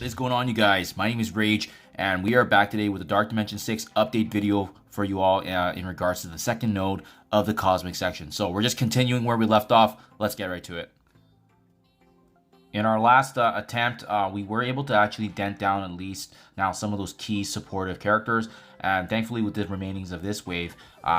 is going on, you guys? My name is Rayge, and we are back today with a Dark Dimension 6 update video for you all in regards to the second node of the Cosmic section. So we're just continuing where we left off. Let's get right to it. In our last attempt, we were able to actually dent down at least now some of those key supportive characters, and thankfully with the remainings of this wave,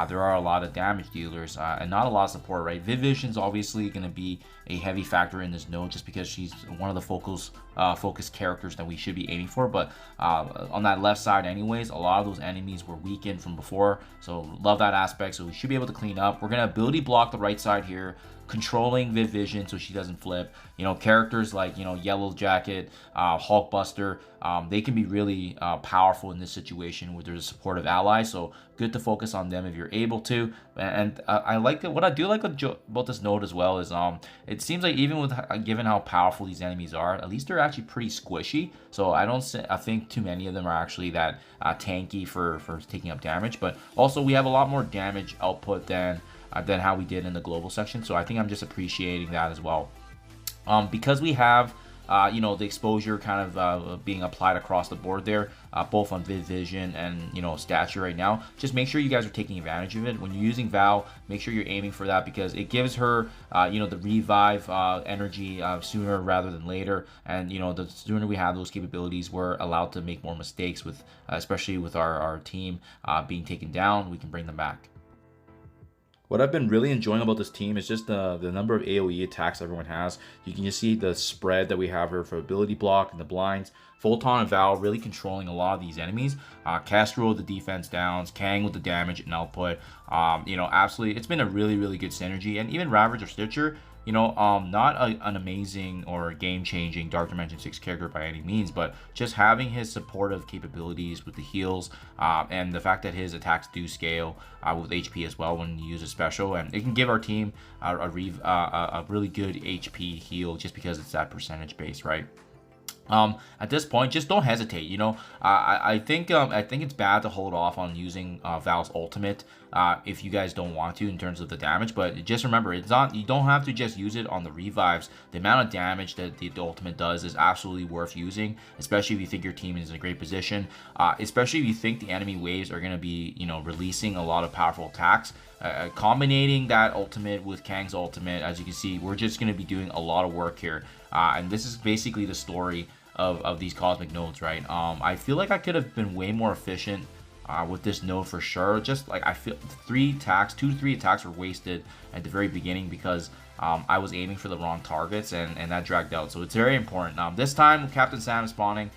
there are a lot of damage dealers and not a lot of support, right? Vivision's obviously going to be a heavy factor in this node just because she's one of the focus characters that we should be aiming for, but on that left side anyways, a lot of those enemies were weakened from before, so love that aspect. So we should be able to clean up. We're going to ability block the right side here, controlling Vivision so she doesn't flip. You know, characters like, you know, Yellow Jacket, Hulkbuster, they can be really powerful in this situation where there's a supportive ally, so good to focus on them if you're able to. And I like it. What I do like about this node as well is it seems like even with given how powerful these enemies are, at least they're actually pretty squishy, so I think too many of them are actually that tanky for taking up damage. But also we have a lot more damage output than how we did in the global section, so I think I'm just appreciating that as well. Because we have you know, the exposure kind of being applied across the board there, both on Vision and, you know, stature right now. Just make sure you guys are taking advantage of it. When you're using Val, make sure you're aiming for that because it gives her, you know, the revive energy sooner rather than later. And, you know, the sooner we have those capabilities, we're allowed to make more mistakes with, especially with our team being taken down, we can bring them back. What I've been really enjoying about this team is just the number of AoE attacks everyone has. You can just see the spread that we have here for ability block and the blinds. Photon and Val really controlling a lot of these enemies. Castro with the defense downs, Kang with the damage and output. You know, absolutely, it's been a really good synergy. And even Ravage or Stitcher, you know, not an amazing or game-changing Dark Dimension 6 character by any means, but just having his supportive capabilities with the heals and the fact that his attacks do scale with HP as well when you use a special, and it can give our team a really good HP heal just because it's that percentage base, right? At this point, just don't hesitate. You know, I think it's bad to hold off on using Val's ultimate if you guys don't want to in terms of the damage. But just remember, it's not, you don't have to just use it on the revives. The amount of damage that the ultimate does is absolutely worth using, especially if you think your team is in a great position. Especially if you think the enemy waves are going to be, you know, releasing a lot of powerful attacks. Combining that ultimate with Kang's ultimate, as you can see, we're just going to be doing a lot of work here. And this is basically the story of these cosmic nodes, right? I feel like I could have been way more efficient with this node for sure. Just like I feel 2 to 3 attacks were wasted at the very beginning because I was aiming for the wrong targets, and that dragged out. So it's very important. This time Captain Sam is spawning.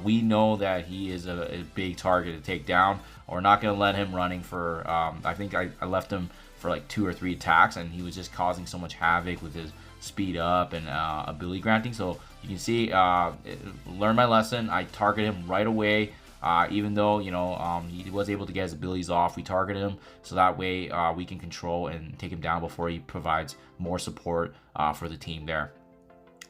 We know that he is a big target to take down. We're not going to let him running for, I think I left him for like 2 or 3 attacks, and he was just causing so much havoc with his speed up and ability granting. So you can see, learn my lesson. I target him right away, even though, you know, he was able to get his abilities off. We targeted him so that way we can control and take him down before he provides more support for the team there.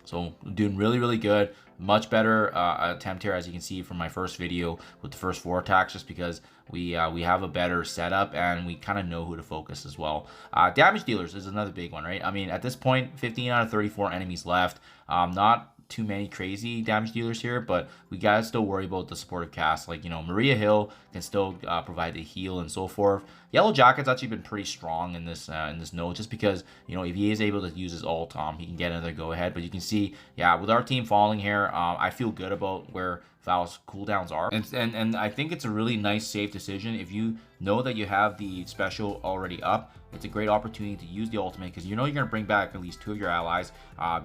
So doing really good. Much better attempt here, as you can see from my first video with the first 4 attacks, just because we have a better setup and we kind of know who to focus as well. Damage dealers is another big one, right? I mean, at this point, 15 out of 34 enemies left. Not too many crazy damage dealers here, but we gotta still worry about the supportive cast. Like, you know, Maria Hill can still provide the heal and so forth. Yellow Jacket's actually been pretty strong in this node, just because, you know, if he is able to use his ult, he can get another go ahead. But you can see, yeah, with our team falling here, I feel good about where Val's cooldowns are, and I think it's a really nice safe decision. If you know that you have the special already up, it's a great opportunity to use the ultimate, because you know you're going to bring back at least 2 of your allies,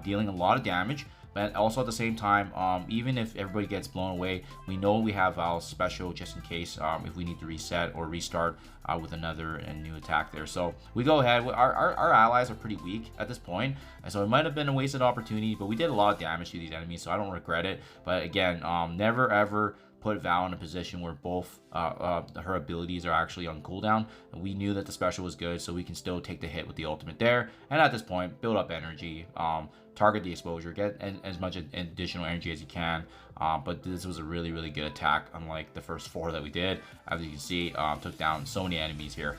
dealing a lot of damage. But also at the same time, even if everybody gets blown away, we know we have Val's special just in case if we need to reset or restart with another and new attack there. So we go ahead. Our allies are pretty weak at this point, and so it might have been a wasted opportunity, but we did a lot of damage to these enemies, so I don't regret it. But again, never ever put Val in a position where both her abilities are actually on cooldown. And we knew that the special was good, so we can still take the hit with the ultimate there. And at this point, build up energy, target the exposure, get as much additional energy as you can. But this was a really good attack, unlike the first 4 that we did. As you can see, took down so many enemies here.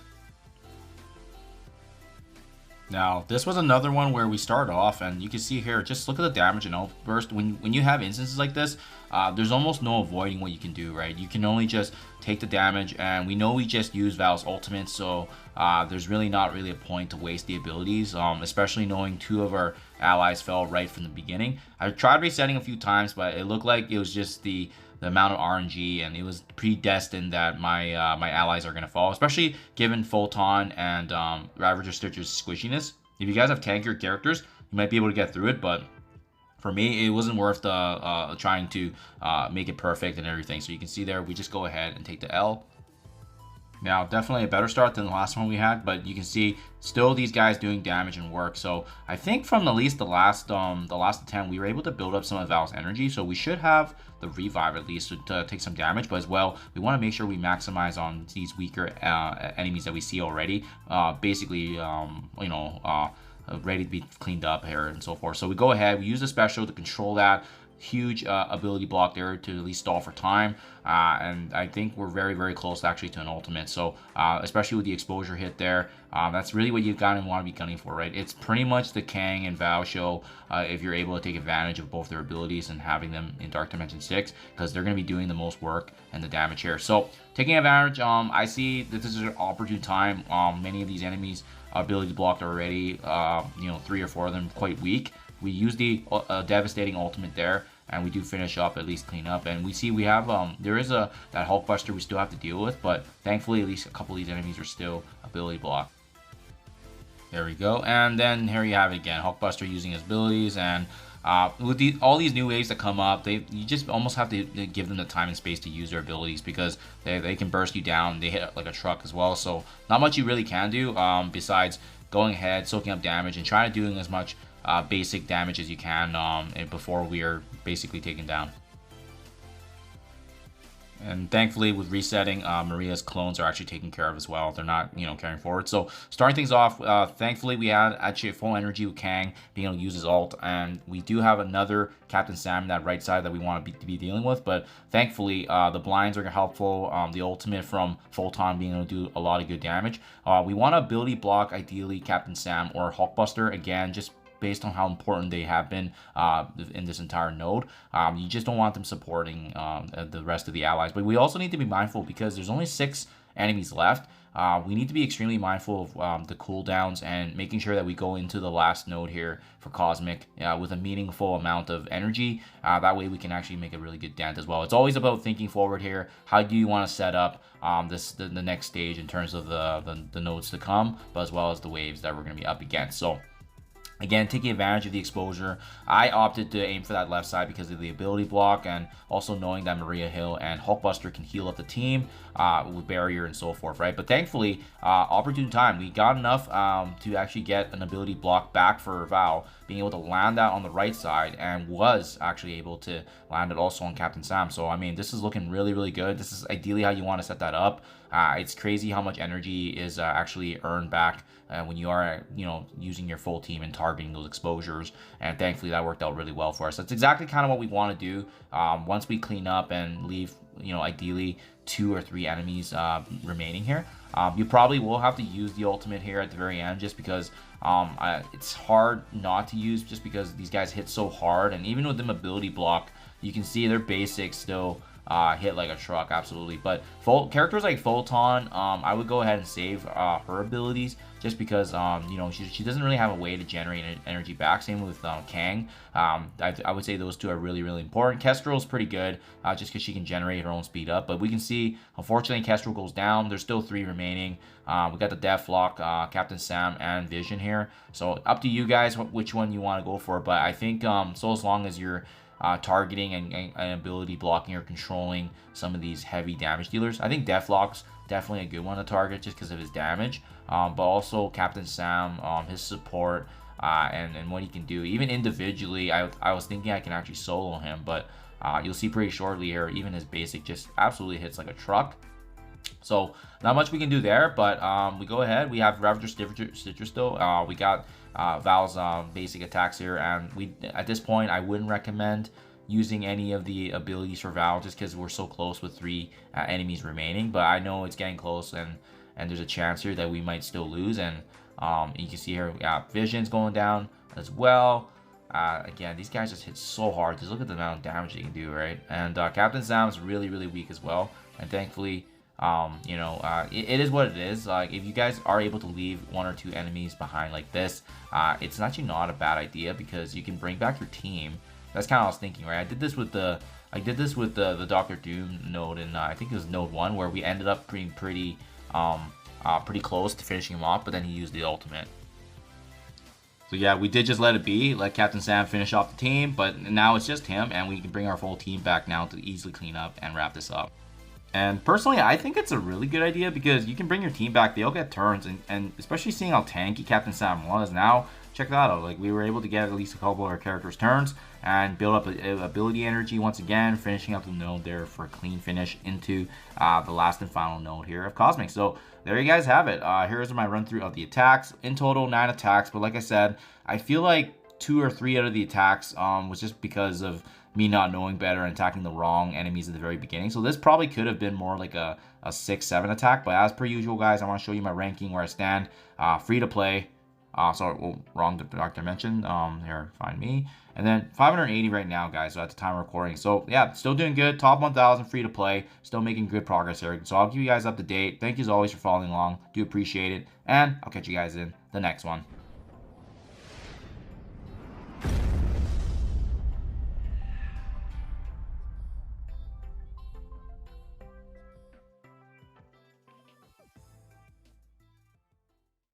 Now, this was another one where we started off, and you can see here, just look at the damage and outburst. When you have instances like this, there's almost no avoiding what you can do, right? You can only just take the damage, and we know we just used Val's ultimate, so there's really not really a point to waste the abilities, especially knowing 2 of our allies fell right from the beginning. I tried resetting a few times, but it looked like it was just the amount of RNG, and it was predestined that my my allies are going to fall, especially given Photon and Ravager Stitcher's squishiness. If you guys have tankier characters, you might be able to get through it, but for me, it wasn't worth trying to make it perfect and everything. So you can see there, we just go ahead and take the L. Now, definitely a better start than the last one we had, but you can see still these guys doing damage and work. So I think from at least the last attempt, we were able to build up some of Val's energy. So we should have the revive at least to take some damage, but as well, we want to make sure we maximize on these weaker enemies that we see already. Basically, ready to be cleaned up here and so forth. So we go ahead, we use the special to control that. Huge ability block there to at least stall for time, and I think we're very, very close actually to an ultimate. So especially with the exposure hit there, that's really what you kind of want to be gunning for, right? It's pretty much the Kang and Val show if you're able to take advantage of both their abilities and having them in Dark Dimension 6, because they're going to be doing the most work and the damage here. So taking advantage, I see that this is an opportune time. Many of these enemies ability blocked already, 3 or 4 of them quite weak. We use the devastating ultimate there, and we do finish up, at least clean up. And we see we have there is that Hulkbuster we still have to deal with, but thankfully at least a couple of these enemies are still ability blocked. There we go, and then here you have it again, Hulkbuster using his abilities, and with all these new waves that come up, you just almost have to give them the time and space to use their abilities, because they can burst you down. They hit like a truck as well, so not much you really can do besides going ahead, soaking up damage, and trying to doing as much basic damage as you can before we are basically taken down. And thankfully, with resetting, Maria's clones are actually taken care of as well. They're not, carrying forward. So starting things off, thankfully, we had actually full energy with Kang being able to use his ult. And we do have another Captain Sam in that right side that we want to be dealing with. But thankfully, the blinds are helpful. The ultimate from Photon being able to do a lot of good damage. We want to ability block, ideally, Captain Sam or Hulkbuster. Again, just based on how important they have been in this entire node. You just don't want them supporting the rest of the allies. But we also need to be mindful, because there's only 6 enemies left. We need to be extremely mindful of the cooldowns and making sure that we go into the last node here for Cosmic with a meaningful amount of energy. That way we can actually make a really good dent as well. It's always about thinking forward here. How do you want to set up the next stage in terms of the nodes to come, but as well as the waves that we're going to be up against. So again, taking advantage of the exposure, I opted to aim for that left side because of the ability block, and also knowing that Maria Hill and Hulkbuster can heal up the team with barrier and so forth, right? But thankfully, opportune time, we got enough to actually get an ability block back for Val, being able to land that on the right side, and was actually able to land it also on Captain Sam. So, I mean, this is looking really, really good. This is ideally how you want to set that up. It's crazy how much energy is actually earned back when you are, using your full team and targeting those exposures. And thankfully, that worked out really well for us. That's exactly kind of what we want to do. Once we clean up and leave, ideally 2 or 3 enemies remaining here, you probably will have to use the ultimate here at the very end, just because it's hard not to use, just because these guys hit so hard. And even with them ability block, you can see their basics still hit like a truck, absolutely. But characters like Photon, I would go ahead and save her abilities, just because she doesn't really have a way to generate energy back. Same with Kang. I would say those 2 are really, really important. Kestrel's pretty good, just because she can generate her own speed up. But we can see, unfortunately, Kestrel goes down. There's still 3 remaining. We got the Deathlock, Captain Sam, and Vision here. So up to you guys which one you want to go for. But I think so as long as you're targeting and ability blocking or controlling some of these heavy damage dealers, I think Deathlock's definitely a good one to target, just because of his damage, but also Captain Sam, his support, and what he can do. Even individually, I was thinking I can actually solo him, but you'll see pretty shortly here, even his basic just absolutely hits like a truck. So not much we can do there, but we go ahead. We have Ravager Stitcher still. We got Val's basic attacks here, and at this point I wouldn't recommend using any of the abilities for Val, just because we're so close with 3 enemies remaining. But I know it's getting close, and there's a chance here that we might still lose. And You can see here, yeah, vision's going down as well. Again, these guys just hit so hard. Just look at the amount of damage they can do, right? And Captain Sam's really, really weak as well. And thankfully, you know, it is what it is. Like, if you guys are able to leave 1 or 2 enemies behind like this, it's actually not a bad idea because you can bring back your team. That's kind of what I was thinking, right? I did this with the Doctor Doom node, and I think it was node 1, where we ended up being pretty close to finishing him off, but then he used the ultimate. So yeah, we did just let it be, let Captain Sam finish off the team, but now it's just him, and we can bring our full team back now to easily clean up and wrap this up. And personally, I think it's a really good idea because you can bring your team back, they all get turns, and especially seeing how tanky Captain Sam was, now check that out. Like, we were able to get at least a couple of our characters' turns and build up ability energy once again, finishing up the node there for a clean finish into the last and final node here of Cosmic. So there you guys have it. Here's my run through of the attacks. In total, 9 attacks, but like I said, I feel like 2 or 3 out of the attacks was just because of me not knowing better and attacking the wrong enemies at the very beginning. So this probably could have been more like a 6-7 attack, but as per usual, guys, I want to show you my ranking where I stand. Free to play. Sorry, well, wrong Dark Dimension. Here, find me. And then 580 right now, guys, so at the time of recording. So, yeah, still doing good. Top 1,000 free to play. Still making good progress here. So, I'll keep you guys up to date. Thank you as always for following along. Do appreciate it. And I'll catch you guys in the next one.